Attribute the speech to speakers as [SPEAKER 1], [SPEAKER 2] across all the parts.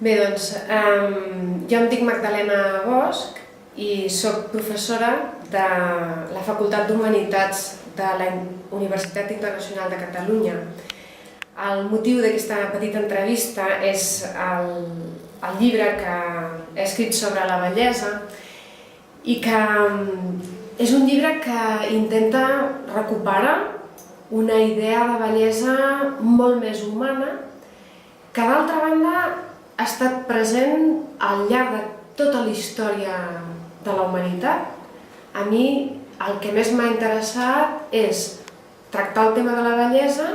[SPEAKER 1] Bé, doncs, jo em dic Magdalena Bosch i soc professora de la Facultat d'Humanitats de la Universitat Internacional de Catalunya. El motiu d'aquesta petita entrevista és el llibre que he escrit sobre la bellesa i que és un llibre que intenta recuperar una idea de bellesa molt més humana que, d'altra banda, ha estat present al llarg de tota la història de la humanitat. A mi el que més m'ha interessat és tractar el tema de la bellesa,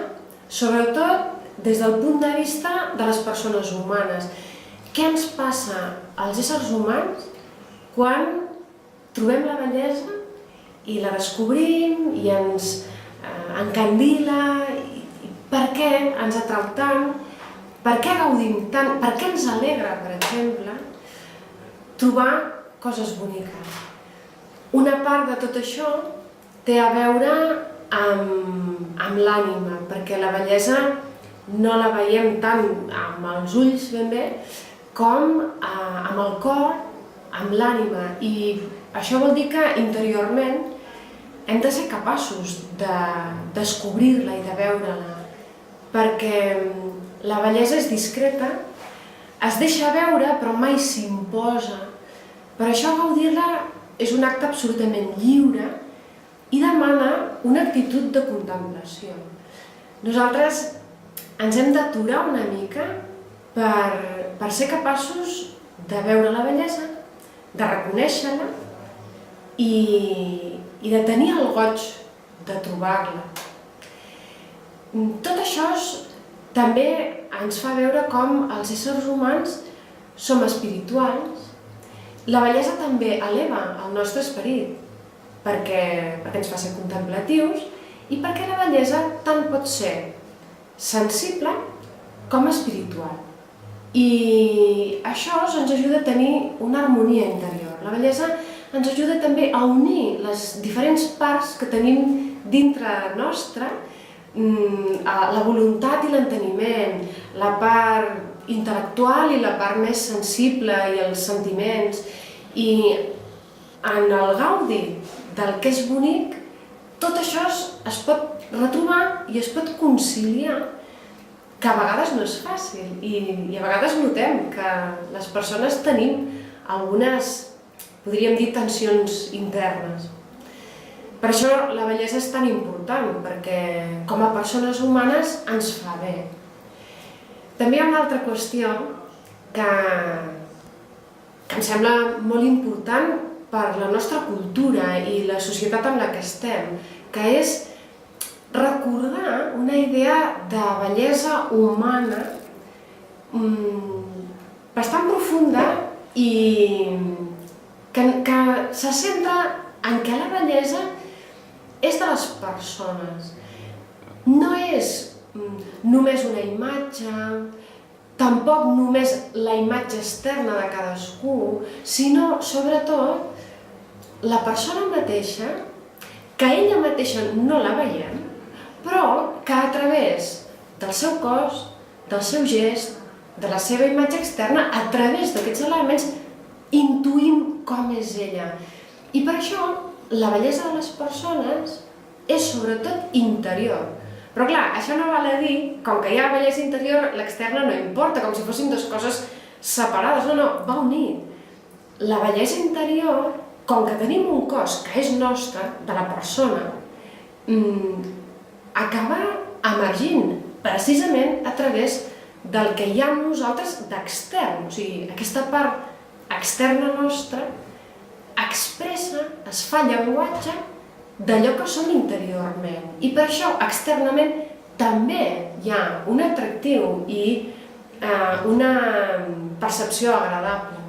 [SPEAKER 1] sobretot des del punt de vista de les persones humanes. Què ens passa als éssers humans quan trobem la bellesa i la descobrim i ens encandila? Per què ens atrau tant? Per què gaudim tant? Per què ens alegra, per exemple, trobar coses boniques? Una part de tot això té a veure amb l'ànima, perquè la bellesa no la veiem tant amb els ulls ben bé com amb el cor, amb l'ànima. I això vol dir que interiorment hem de ser capaços de descobrir-la i de veure-la, perquè la bellesa és discreta, es deixa veure però mai s'imposa. Per això gaudir-la és un acte absolutament lliure i demana una actitud de contemplació. Nosaltres ens hem d'aturar una mica per ser capaços de veure la bellesa, de reconèixer-la i de tenir el goig de trobar-la. Tot això també ens fa veure com els éssers humans som espirituals. La bellesa també eleva el nostre esperit, perquè ens fa ser contemplatius i perquè la bellesa tant pot ser sensible com espiritual. I això ens ajuda a tenir una harmonia interior. La bellesa ens ajuda també a unir les diferents parts que tenim dintre nostra, la voluntat i l'enteniment, la part intel·lectual i la part més sensible i els sentiments. I en el gaudi del que és bonic, tot això es pot retrobar i es pot conciliar, que a vegades no és fàcil i a vegades notem que les persones tenim algunes, podríem dir, tensions internes. Per això la bellesa és tan important, perquè com a persones humanes ens fa bé. També hi ha una altra qüestió que em sembla molt important per la nostra cultura i la societat en la que estem, que és recordar una idea de bellesa humana bastant profunda i que se centra en què la bellesa és de les persones. No és només una imatge, tampoc només la imatge externa de cadascú, sinó, sobretot, la persona mateixa, que ella mateixa no la veiem, però que a través del seu cos, del seu gest, de la seva imatge externa, a través d'aquests elements, intuïm com és ella. I per això, la bellesa de les persones és sobretot interior. Però clar, això no val a dir, com que hi ha bellesa interior, l'externa no importa, com si fossin dues coses separades. No, va unir. La bellesa interior, com que tenim un cos que és nostre, de la persona, acaba emergint precisament a través del que hi ha en nosaltres d'extern. O sigui, aquesta part externa nostra expressa, es fa llenguatge d'allò que som interiorment. I per això, externament, també hi ha un atractiu i una percepció agradable.